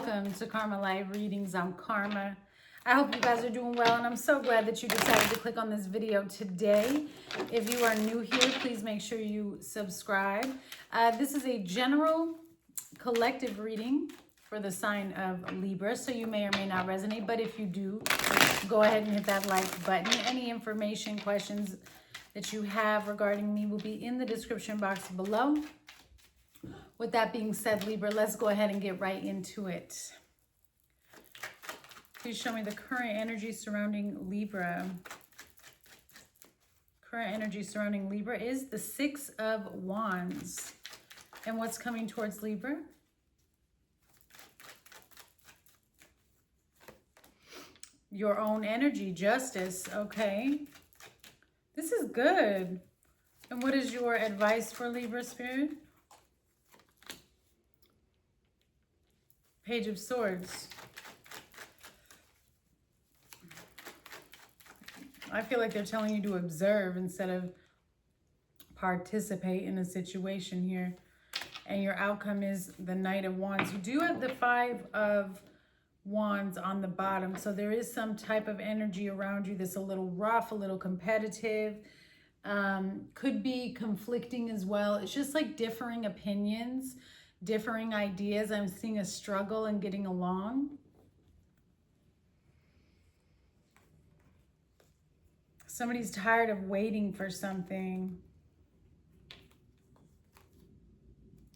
Welcome to Karma Live Readings. I'm Karma. I hope you guys are doing well, and I'm so glad that you decided to click on this video today. If you are new here, please make sure you subscribe. This is a general collective reading for the sign of Libra, so you may or may not resonate, but if you do, go ahead and hit that like button. Any information, questions that you have regarding me will be in the description box below. With that being said, Libra, let's go ahead and get right into it. Please show me the current energy surrounding Libra. Current energy surrounding Libra is the Six of Wands. And what's coming towards Libra? Your own energy, justice, okay. This is good. And what is your advice for Libra, Spirit? Page of Swords. I feel like they're telling you to observe instead of participate in a situation here. And your outcome is the Knight of Wands. You do have the Five of Wands on the bottom. So there is some type of energy around you that's a little rough, a little competitive. Could be conflicting as well. It's just like differing opinions, differing ideas. I'm seeing a struggle in getting along. Somebody's tired of waiting for something.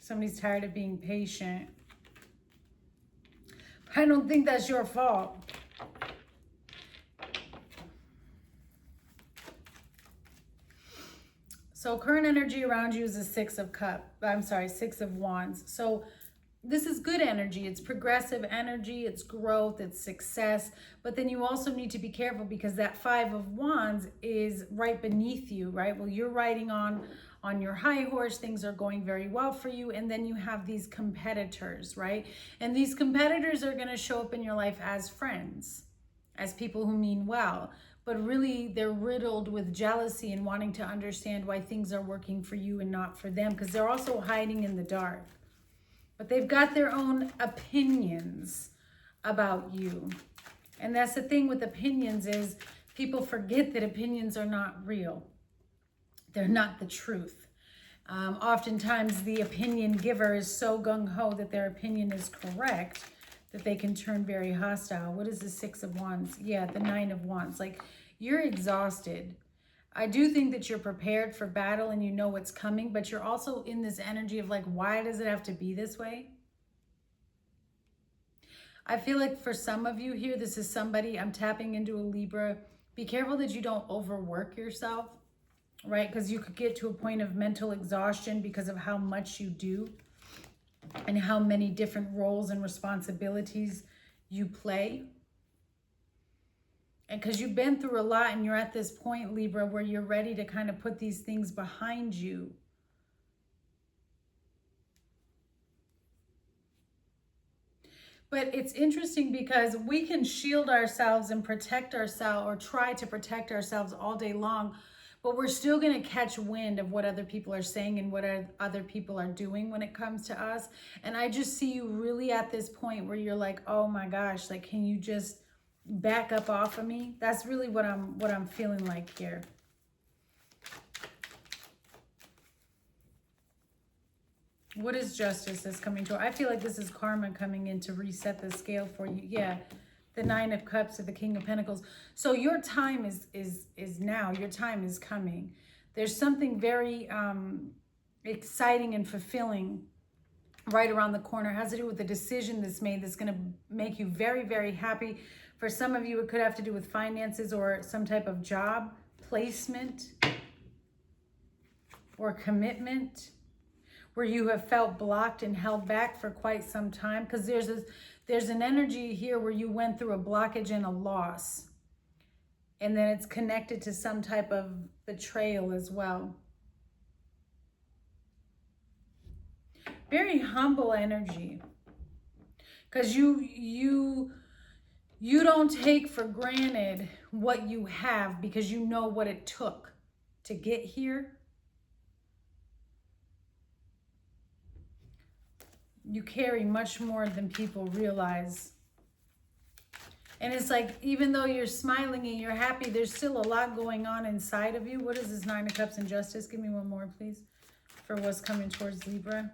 Somebody's tired of being patient. I don't think that's your fault. So current energy around you is a Six of Wands. So this is good energy. It's progressive energy. It's growth. It's success. But then you also need to be careful because that Five of Wands is right beneath you, right? Well, you're riding on your high horse. Things are going very well for you. And then you have these competitors, right? And these competitors are going to show up in your life as friends, as people who mean well. But really, they're riddled with jealousy and wanting to understand why things are working for you and not for them, because they're also hiding in the dark. But they've got their own opinions about you. And that's the thing with opinions is people forget that opinions are not real. They're not the truth. Oftentimes, the opinion giver is so gung-ho that their opinion is correct that they can turn very hostile. What is the Six of Wands? Yeah, the Nine of Wands. Like, you're exhausted. I do think that you're prepared for battle and you know what's coming, but you're also in this energy of like, why does it have to be this way? I feel like for some of you here, this is somebody, I'm tapping into a Libra. Be careful that you don't overwork yourself, right? Because you could get to a point of mental exhaustion because of how much you do and how many different roles and responsibilities you play. And because you've been through a lot and you're at this point, Libra, where you're ready to kind of put these things behind you. But it's interesting because we can shield ourselves and protect ourselves or try to protect ourselves all day long, but we're still going to catch wind of what other people are saying and what other people are doing when it comes to us. And I just see you really at this point where you're like, oh my gosh, like, can you just back up off of me? That's really what I'm feeling like here. What is justice that's coming to? I feel like this is karma coming in to reset the scale for you. Yeah. The Nine of Cups to the King of Pentacles. So your time is now. Your time is coming. There's something very exciting and fulfilling right around the corner. It has to do with the decision that's made that's going to make you very, very happy. For some of you, it could have to do with finances or some type of job placement or commitment where you have felt blocked and held back for quite some time. Because there's an energy here where you went through a blockage and a loss. And then it's connected to some type of betrayal as well. Very humble energy. Because you don't take for granted what you have because you know what it took to get here. You carry much more than people realize. And it's like, even though you're smiling and you're happy, there's still a lot going on inside of you. What is this 9 of Cups and Justice? Give me one more, please, for what's coming towards Libra.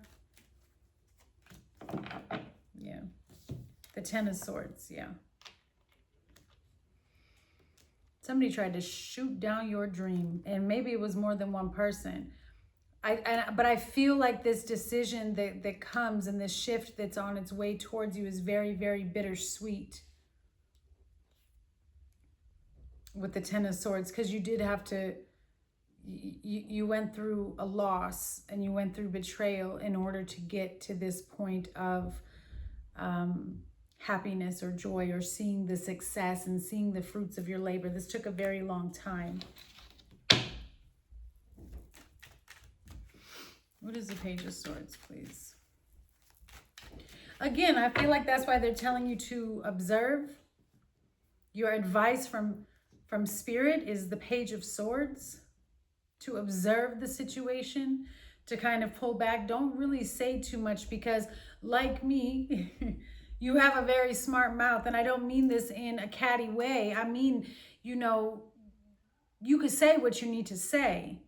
Yeah. The 10 of Swords, yeah. Somebody tried to shoot down your dream, and maybe it was more than one person. But I feel like this decision that comes and this shift that's on its way towards you is very, very bittersweet with the 10 of Swords, because you did have to, you went through a loss and you went through betrayal in order to get to this point of happiness or joy, or seeing the success and seeing the fruits of your labor. This took a very long time. What is the Page of Swords, please? Again, I feel like that's why they're telling you to observe. Your advice from Spirit is the Page of Swords, to observe the situation, to kind of pull back. Don't really say too much, because like me, you have a very smart mouth. And I don't mean this in a catty way. I mean, you know, you could say what you need to say,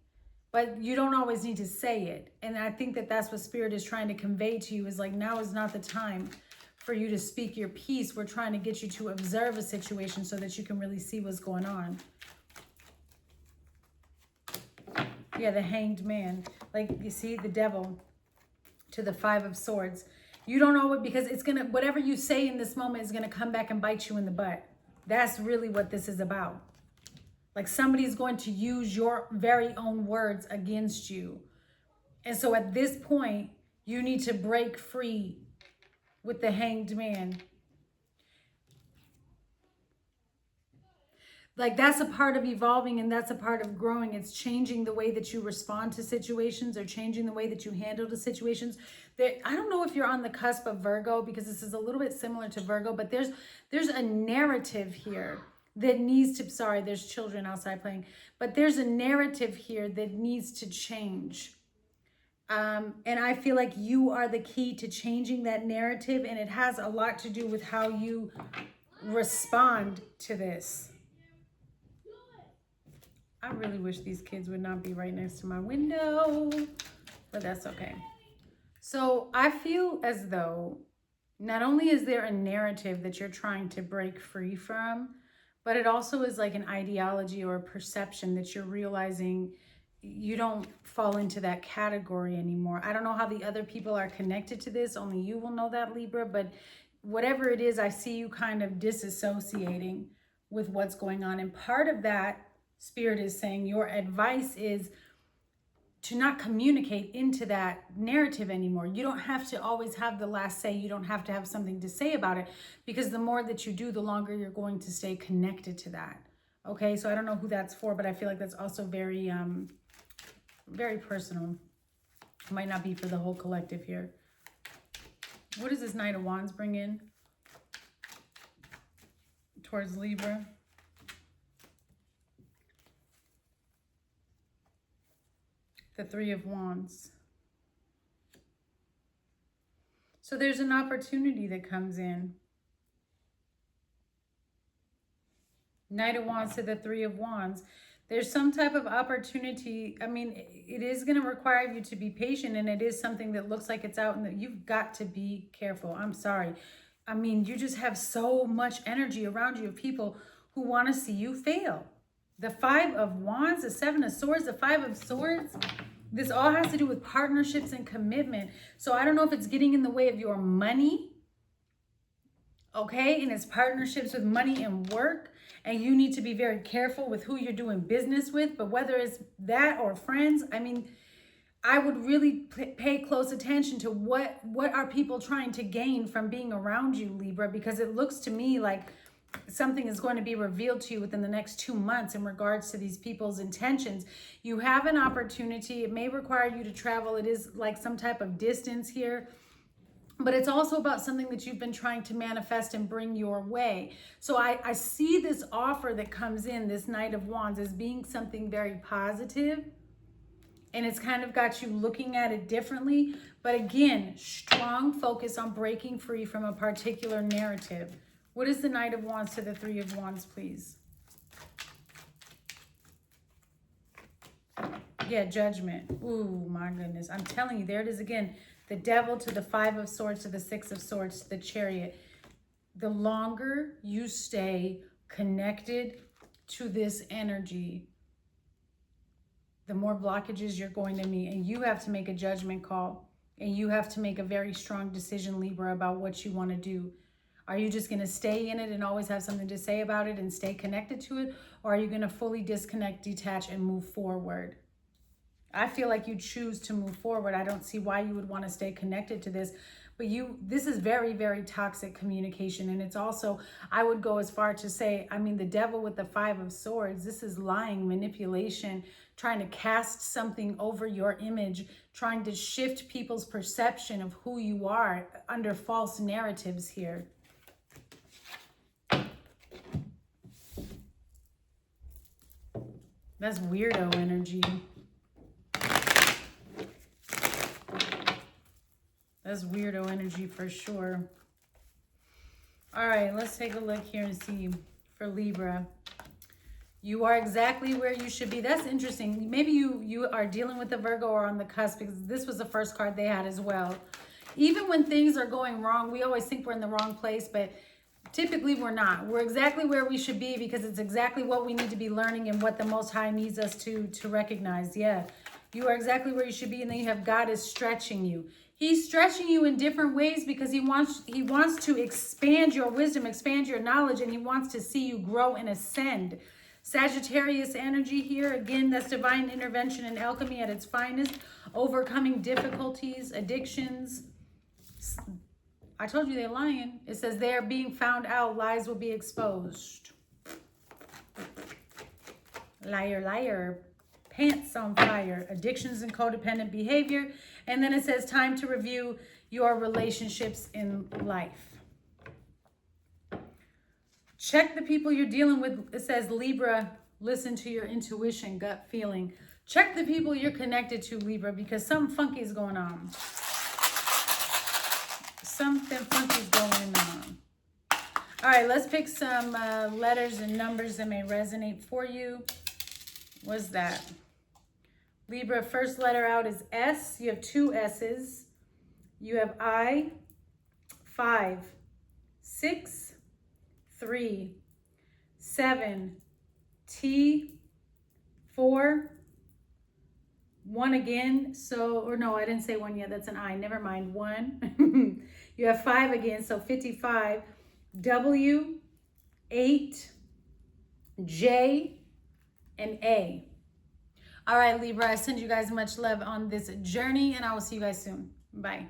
but you don't always need to say it. And I think that that's what Spirit is trying to convey to you, is like, now is not the time for you to speak your piece. We're trying to get you to observe a situation so that you can really see what's going on. Yeah, the Hanged Man. Like, you see, the Devil to the 5 of Swords. You don't know it, because it's going to, whatever you say in this moment is going to come back and bite you in the butt. That's really what this is about. Like, somebody's going to use your very own words against you. And so at this point, you need to break free with the Hanged Man. Like, that's a part of evolving, and that's a part of growing. It's changing the way that you respond to situations, or changing the way that you handle the situations. I don't know if you're on the cusp of Virgo, because this is a little bit similar to Virgo, but there's a narrative here that needs to, sorry, there's children outside playing, but there's a narrative here that needs to change. And I feel like you are the key to changing that narrative, and it has a lot to do with how you respond to this. I really wish these kids would not be right next to my window, but that's okay. So I feel as though not only is there a narrative that you're trying to break free from, but it also is like an ideology or a perception that you're realizing you don't fall into that category anymore. I don't know how the other people are connected to this. Only you will know that, Libra. But whatever it is, I see you kind of disassociating with what's going on. And part of that, Spirit is saying, your advice is to not communicate into that narrative anymore. You don't have to always have the last say. You don't have to have something to say about it, because the more that you do, the longer you're going to stay connected to that. Okay, so I don't know who that's for, but I feel like that's also very, very personal. It might not be for the whole collective here. What does this Knight of Wands bring in towards Libra? The 3 of Wands. So there's an opportunity that comes in. Knight of Wands to the 3 of Wands. There's some type of opportunity. I mean, it is going to require you to be patient, and it is something that looks like it's out, and that you've got to be careful. I'm sorry. I mean, you just have so much energy around you of people who want to see you fail. The 5 of Wands, the 7 of Swords, the 5 of Swords. This all has to do with partnerships and commitment. So I don't know if it's getting in the way of your money, okay? And it's partnerships with money and work. And you need to be very careful with who you're doing business with. But whether it's that or friends, I mean, I would really pay close attention to what are people trying to gain from being around you, Libra, because it looks to me like something is going to be revealed to you within the next 2 months in regards to these people's intentions. You have an opportunity. It may require you to travel. It is like some type of distance here, but it's also about something that you've been trying to manifest and bring your way. So I see this offer that comes in, this Knight of Wands, as being something very positive. and it's kind of got you looking at it differently. But again, strong focus on breaking free from a particular narrative. What is the Knight of Wands to the Three of Wands, please? Yeah, Judgment. Ooh, my goodness. I'm telling you, there it is again. The Devil to the Five of Swords to the Six of Swords to the Chariot. The longer you stay connected to this energy, the more blockages you're going to meet. And you have to make a judgment call. And you have to make a very strong decision, Libra, about what you want to do. Are you just going to stay in it and always have something to say about it and stay connected to it? Or are you going to fully disconnect, detach, and move forward? I feel like you choose to move forward. I don't see why you would want to stay connected to this. But this is very, very toxic communication. And it's also, I would go as far to say, I mean, the Devil with the Five of Swords, this is lying, manipulation, trying to cast something over your image, trying to shift people's perception of who you are under false narratives here. That's weirdo energy. That's weirdo energy for sure. All right, let's take a look here and see for Libra. You are exactly where you should be. That's interesting. Maybe you are dealing with a Virgo or on the cusp, because this was the first card they had as well. Even when things are going wrong, we always think we're in the wrong place, but typically we're not. We're exactly where we should be because it's exactly what we need to be learning and what the Most High needs us to recognize. Yeah, you are exactly where you should be, and then you have God is stretching you. He's stretching you in different ways because he wants to expand your wisdom, expand your knowledge, and he wants to see you grow and ascend. Sagittarius energy here. Again, that's divine intervention and alchemy at its finest. Overcoming difficulties, addictions. I told you they're lying. It says they're being found out. Lies will be exposed. Liar, liar. Pants on fire. Addictions and codependent behavior. And then it says time to review your relationships in life. Check the people you're dealing with. It says, Libra, listen to your intuition, gut feeling. Check the people you're connected to, Libra, because something funky is going on. Something funky is going on. All right, let's pick some letters and numbers that may resonate for you. What's that? Libra, first letter out is S. You have two S's. You have I, 5, 6, 3, 7, T, 4, 1 again. So, or no, I didn't say 1 yet. That's an I. Never mind. 1. You have 5 again. So 55. W, 8, J, and A. All right, Libra, I send you guys much love on this journey, and I will see you guys soon. Bye.